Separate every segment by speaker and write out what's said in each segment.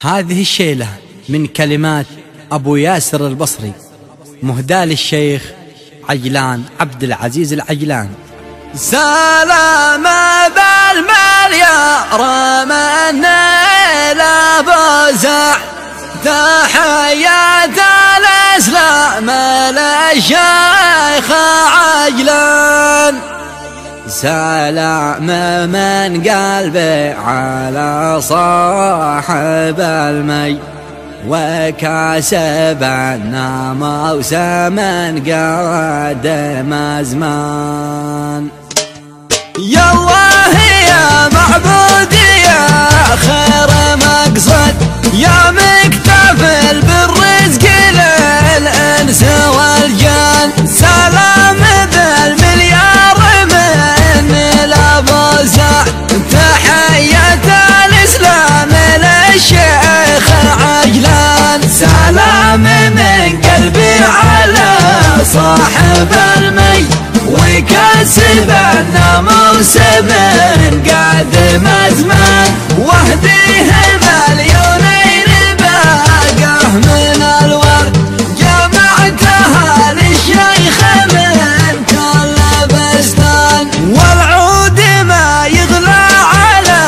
Speaker 1: هذه الشيلة من كلمات أبو ياسر البصري، مهداة للشيخ عجلان عبد العزيز العجلان.
Speaker 2: سلام بالمليار من لبوزع، تحية الإسلام للشيخ عجلان. سلام من قلبي على صاحب المي، وكاسبنا موسما قادم أزمان. يا الله يا معبودي يا خير مقصد، يا مكتفل بالرزق للإنس والجن. سلام بالمليار من لبوزع، تحية الإسلام للشيخ عجلان. سلام من قلبي على صاحب المي، وكسبنا موسم قادم أزمان. واهديه مليونين باقه من الورد، جمعتها للشيخ من كل بستان. والعود ما يغلى على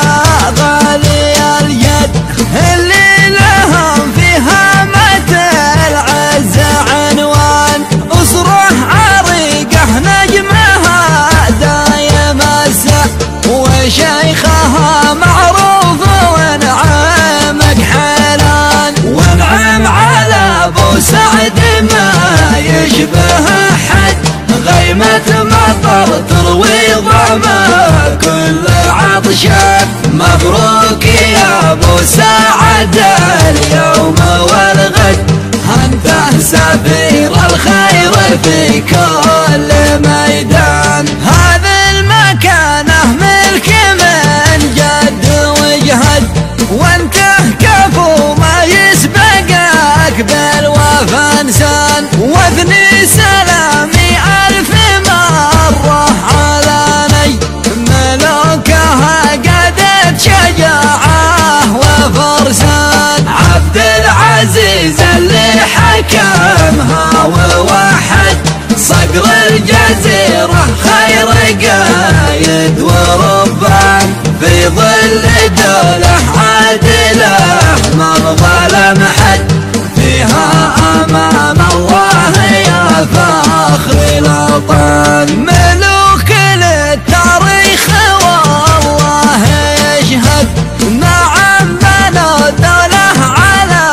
Speaker 2: غالي اليد، اللي لهم فيها متى العز عنوان. أسره عريقه نجمها دايم السه، وشيخها معروف ونعمك حيلان. ونعم على ابو سعد ما يشبه احد، غيمة مطر تروي ظما كل عطشان. مبروك يا ابو سعد اليوم والغد، انت سفير الخير في كل ميدان. هذا المكانه ملك من جد وجهد، وانت كفو ما يسبقك بالوفا انسان. واثني سلامي الف مره على ني، ملوكها قدت شجاعه وفرسان. عبد العزيز اللي حكمها ووحد، صقر الجزيرة خير قايد وربان. في ظل دولة عادلة ما ظلم حد، فيها أمام الله يا فخر الأوطان. ملوك للتاريخ والله يشهد، نعم بنوا دولة على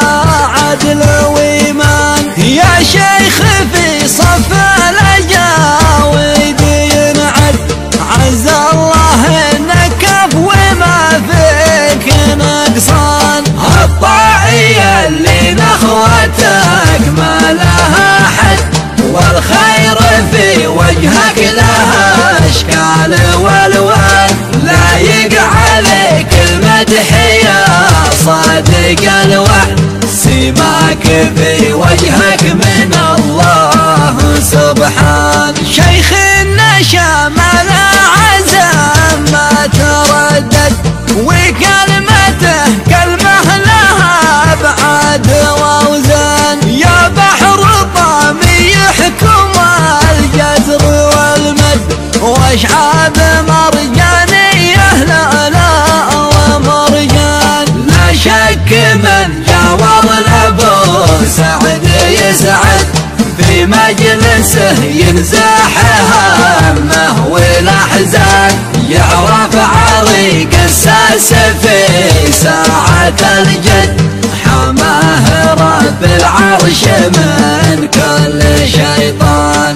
Speaker 2: عدل وإيمان. يا شيخ في صف الأجاويد ينعد، عز الله النكف وما فيك نقصان. الطاعية اللي نخوتك ما لها حد، والخير في وجهك لها اشكال والوان. لايق عليك المدح يا صادق الوعد، سماك في وجهك من الله سبحان. شيخ النشا ما لا عزم ما تردد، وكلمته كلمه لها ابعاد واوزان. يا بحر طامي يحكم الجزر والمد، واشعاب مرجانيه لؤلؤ ومرجان. لا شك من جاور لابو سعد يسعد، في مجلسه ينزاح همه والاحزان. يعرف عريق الساس في ساعة الجد، حماه رب العرش من كل شيطان.